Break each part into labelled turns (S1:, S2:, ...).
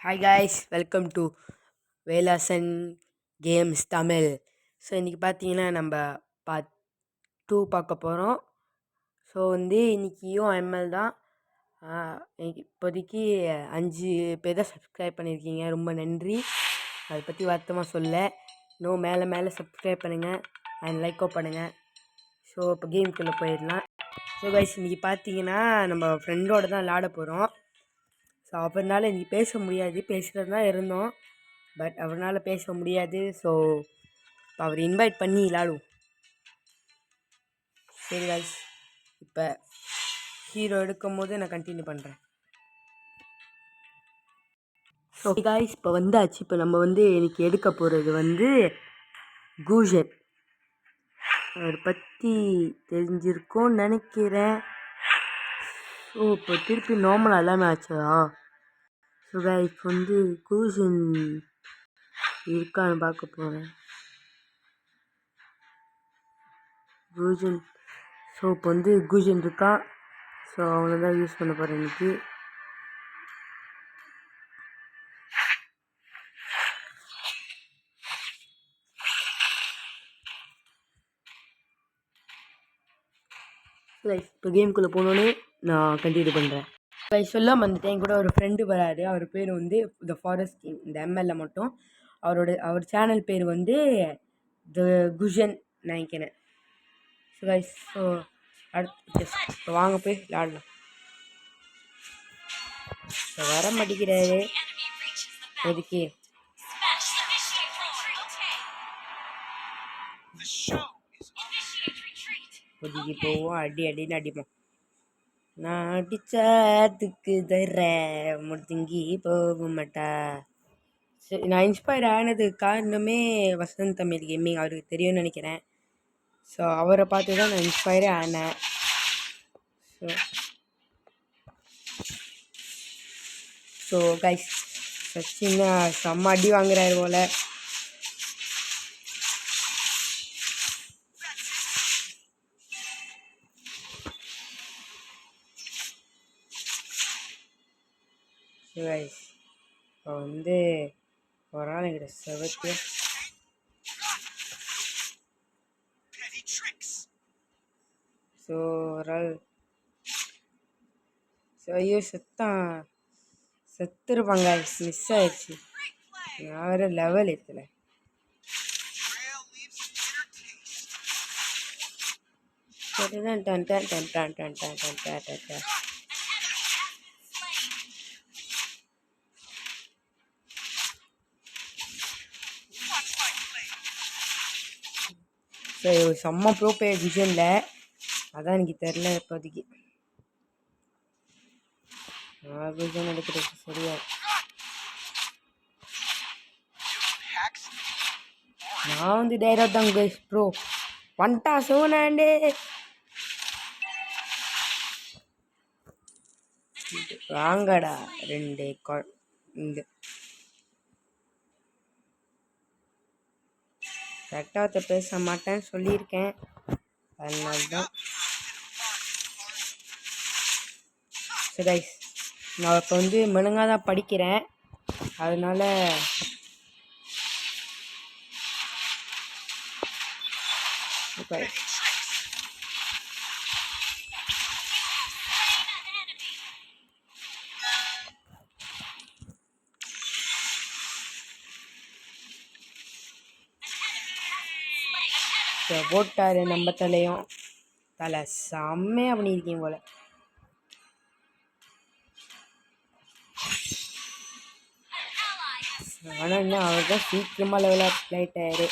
S1: Hi guys, welcome to வேலாசன் games Tamil. So இன்றைக்கி பார்த்தீங்கன்னா நம்ம பார்ட் 2 பார்க்க போகிறோம். ஸோ இன்றைக்கியும் எம்எல் தான். இப்போதைக்கு 5 பேர் தான் சப்ஸ்கிரைப் பண்ணியிருக்கீங்க, ரொம்ப நன்றி. அதை பற்றி வருத்தமாக சொல்ல. இன்னும் மேலே மேலே சப்ஸ்கிரைப் பண்ணுங்கள் அண்ட் லைக்கோ பண்ணுங்கள். ஸோ இப்போ கேமுக்குள்ளே போயிடலாம். ஸோ கைஸ், இன்றைக்கி பார்த்தீங்கன்னா நம்ம ஃப்ரெண்டோடு தான் விளாட போகிறோம். ஸோ அவரால் இன்றைக்கி பேச முடியாது, பேசுகிறது தான் இருந்தோம், பட் அவரால் பேச முடியாது. ஸோ இப்போ அவர் இன்வைட் பண்ணி விளாடுவோம். சரி கைஸ், இப்போ ஹீரோ எடுக்கும் போது நான் கண்டினியூ பண்ணுறேன். ஸோ கைஸ், இப்போ வந்தாச்சு. இப்போ நம்ம இன்றைக்கி எடுக்க போகிறது கூஜன். அதை பற்றி தெரிஞ்சிருக்கோன்னு நினைக்கிறேன். ஸோ இப்போ திருப்பி நார்மலாக எல்லாமே ஆச்சா? ஸோ கைஸ், கூஜன் இருக்கான்னு பார்க்க போகிறேன். கூஜன். ஸோ இப்போ கூஜன் இருக்கான். ஸோ அவனை தான் யூஸ் பண்ண போகிறேன் இன்றைக்கி. கைஸ், இப்போ கேமுக்குள்ளே போனோன்னே நான் கண்டினியூ பண்ணுறேன். கைஸ், சொல்லாமல் வந்துட்டேன், கூட ஒரு ஃப்ரெண்டு வராரு. அவர் பேர் த ஃபாரஸ்ட் கிங். இந்த எம்எல்ஏ மட்டும் அவர் சேனல் பேர் த குஜன் நினைக்கிறேன். ஸோ கைஸ், ஸோ அடுத்து இப்போ வாங்க போய் விளாடலாம். ஸோ வர மாட்டேங்கிறாரு எதுக்கு. ஒதுக்கி போவோம், அடின்னு அடிப்போம். நான் அடிச்சதுக்கு தர முடுங்கி போக மாட்டா. சரி, நான் இன்ஸ்பயர் ஆனதுக்கு காரணமே வசந்த் தமிழ் கேமிங், அவருக்கு தெரியும்னு நினைக்கிறேன். ஸோ அவரை பார்த்து தான் நான் இன்ஸ்பயரே ஆனேன். ஸோ கைஸ், சச்சின் செம்ம அடி வாங்குறாரு போல. கைஸ், இப்போ ஒரு நாள் எங்கிட்ட செவத்து. ஸோ ஒரு ஆள் ஐயோ செத்துருப்பாங்க. மிஸ் ஆயிடுச்சு. நான் வேறு லெவல் ஏற்றல. சரி, ஒரு செம்ம ப்ரோ பிளேயர் விஜனில், அதான் எனக்கு தெரில இப்போதைக்கு. விஜன் எடுக்கிறது சரியா. நான் டைரக்ட் தான் கைஸ். ப்ரோ வந்துட்டா சோனாண்டே. வாங்கடா ரெண்டு இங்கே கரெக்டாக பேச மாட்டேன்னு சொல்லியிருக்கேன், அதனால தான். சரி கைஸ், நான் இப்போ மெழுங்காக தான் படிக்கிறேன், அதனால போட்டாரு நம்ம தலையும். தலை செம்மையாக பண்ணியிருக்கீங்க போல. ஆனால் இன்னும் அவர் தான் சீக்கிரமாக லெவலாக பிளேட்டாரு.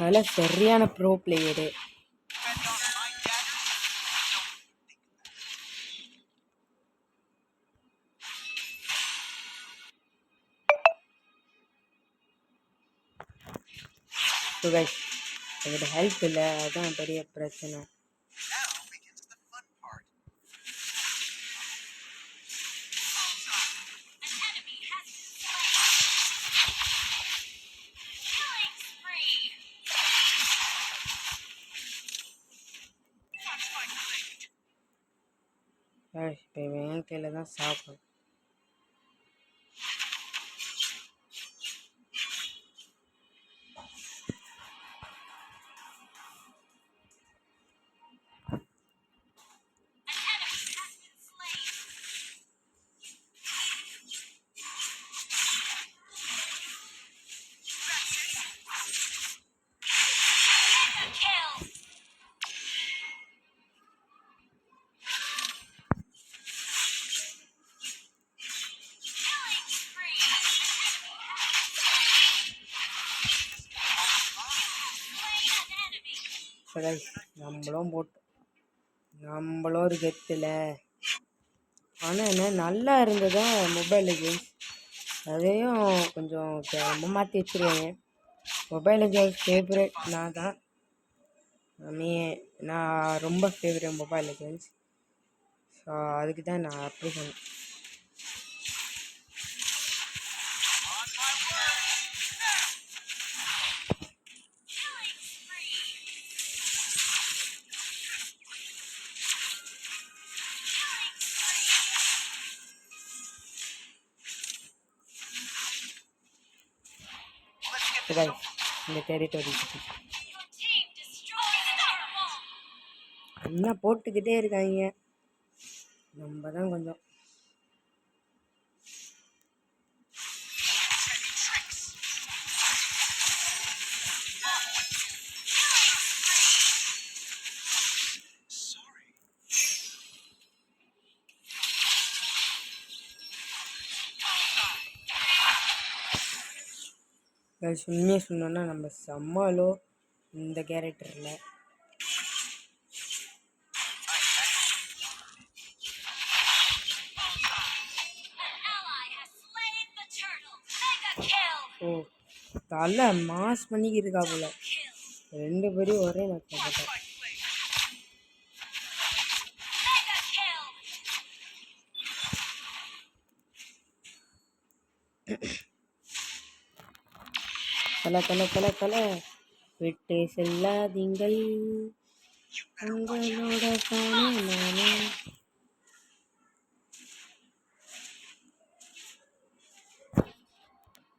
S1: தலை சரியான ப்ரோ பிளேயரு. ஸோ கைஸ், எங்கிட்ட ஹெல்ப் இல்லை, அதுதான் பெரிய பிரச்சனை. இப்போ என் கையில் தான் சாப்பிடும். சரி நம்மளும் ஒரு கெத்தில். ஆனால் என்ன நல்லா இருந்ததா மொபைல் கேம்ஸ், அதையும் கொஞ்சம் ரொம்ப மாற்றி வச்சுருவாங்க. மொபைல் கேம்ஸ் ஃபேவரட் நான் தான். நான் ரொம்ப ஃபேவரட் மொபைல் கேம்ஸ். ஸோ அதுக்கு தான் நான் அப்ளை பண்ணேன். இந்த டெரிட்டரி என்ன போட்டுக்கிட்டே இருக்காங்க. நம்ம தான் கொஞ்சம் உண்மையாக சொன்னோன்னா நம்ம செம்மலோ இந்த கேரக்டரில். ஓ தலை மாஸ் பண்ணிக்கிருக்கா போல. 2 பேரும் ஒரே நேரத்தில் போட்டேன். தலை விட்டு செல்லாதீங்கள் உங்களோட நானே.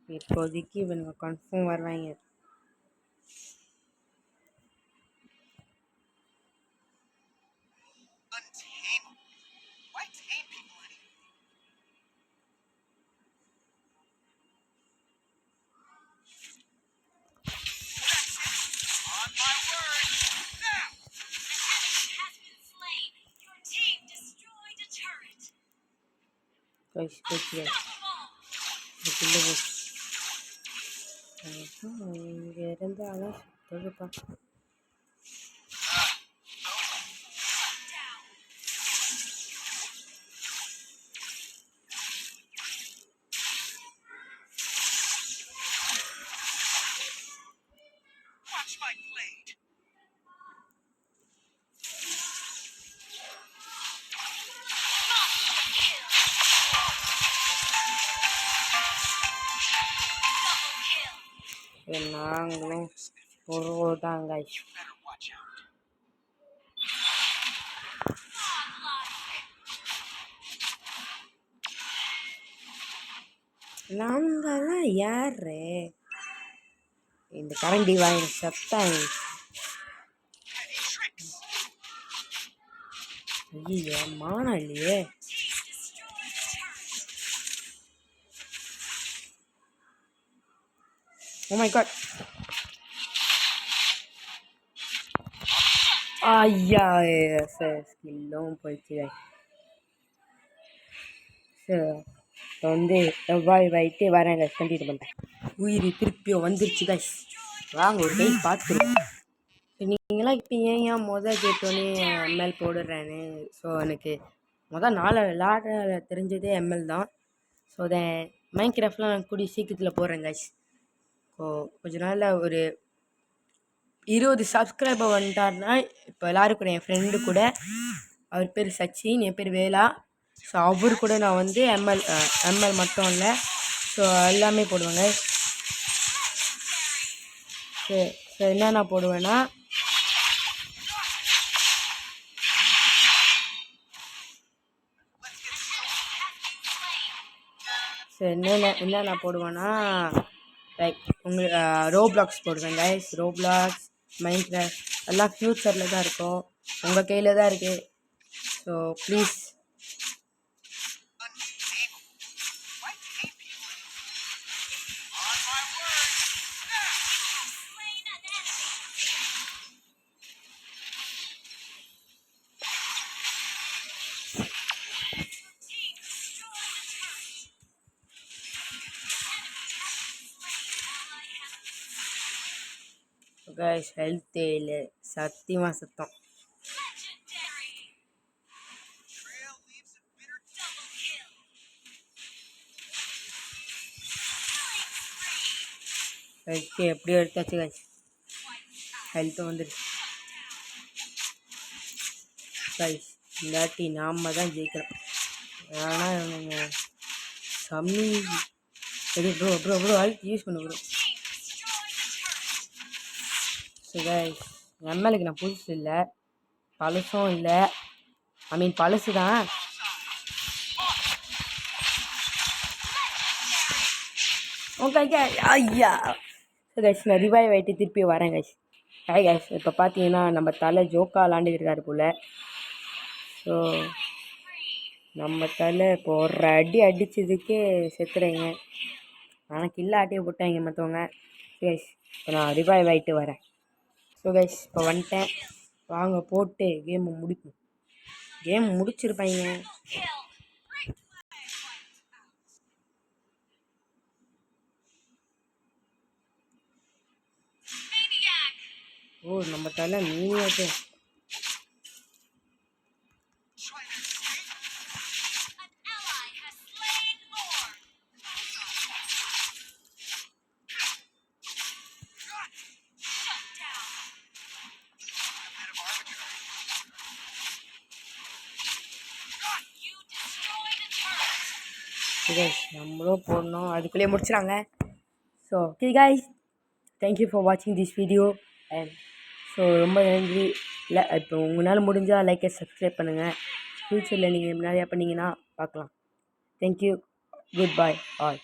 S1: இப்போதைக்கு இவனுங்க கன்ஃபார்ம் வருவாங்க. இங்க இருந்தாலும் சுத்ததுப்பா. நாங்களும் ஒரு தாங்க. நாங்கெல்லாம் யாரு இந்த கரண்டி வாங்கி சத்தாங்க. ஐயோ மானம் இல்லையே. Oh my god. ஐயா ஸ்கில்லும் போயிடுச்சு. சார் வந்து செவ்வாய் வைட்டு வரேன் கைஸ், கண்டினியூ பண்ணுறேன். உயிர் திருப்பியும் வந்துருச்சு கைஸ். வாங்க ஒரு கை பார்த்துருவோம். நீங்களாம் இப்போ ஏன் கேட்டோன்னே எம்எல் போடுறேன்னு. ஸோ எனக்கு நாலு விளாட தெரிஞ்சதே எம்எல் தான். ஸோ அதை மைண்ட் கிராஃப்ட்லாம் நான் கூடிய சீக்கிரத்தில் போடுறேன் கைஸ். ஸோ கொஞ்ச நாளில் ஒரு 20 சப்ஸ்கிரைபர் வந்துட்டார்னா, இப்போ எல்லாருக்கும் என் ஃப்ரெண்டு கூட, அவர் பேர் சச்சின், என் பேர் வேலா. ஸோ அவர் கூட நான் வந்து எம்எல் மட்டும் இல்லை, ஸோ எல்லாமே போடுவேங்க. ஸோ என்னென்ன போடுவேன்னா, ஸோ என்னென்ன போடுவேன்னா லைக் உங்களுக்கு ரோப்ளாக்ஸ் போடுவேன் கைஸ். ரோப்ளாக்ஸ், மைன்கிராஃப்ட் எல்லாம் ஃப்யூச்சரில் தான் இருக்கும், உங்கள் கையில் தான் இருக்குது. ஸோ ப்ளீஸ் கைஸ் ஹெல்த்தே இல்லை, சத்தியமாக சுத்தம். ஹெல்த்து எப்படியோ எடுத்தாச்சு கைஸ், ஹெல்த்து வந்துடுச்சு கைஸ். இல்லாட்டி நாம் தான் ஜெயிக்கிறோம். ஏன்னா இவனுங்க கம்மி ப்ரோ ஹெல்த் யூஸ் பண்ண ப்ரோ. ஸோ கைஸ் எம்எல்ஏக்கு நான் புதுசு இல்லை, பழசும் இல்லை, ஐ மீன் பழசு தான். ஓகே ஐயா. ஸோ கைஸ் நான் ரிவைவ் ஆகிட்டு திருப்பி வரேன் கைஸ். கைஸ் இப்போ பார்த்தீங்கன்னா நம்ம தலை ஜோக்கா விளாண்டுருக்காரு போல். ஸோ நம்ம தலை இப்போ ஒரு அடி அடித்ததுக்கே செத்துறீங்க, ஆனால் கில்ல ஆட்டியே போட்டாங்க மற்றவங்க. கைஸ் இப்போ நான் ரிவைவ் ஆகிட்டு வரேன். ஸோ கைஸ் இப்போ வந்துட்டேன், வாங்க போட்டு கேமை முடிப்போம். கேம் முடிச்சிருப்பாங்க. ஓ நம்ம தலை நீயாச்சு. நம்மளும் போடணும், அதுக்குள்ளேயே முடிச்சுறாங்க. So okay guys, thank you for வாட்சிங் திஸ் வீடியோ. அண்ட் ஸோ ரொம்ப நன்றி. இல்லை இப்போ உங்களால் முடிஞ்சால் லைக்கை சப்ஸ்கிரைப் பண்ணுங்கள். ஃப்யூச்சரில் நீங்கள் நிறையா பண்ணிங்கன்னா பார்க்கலாம். Thank you, good bye all.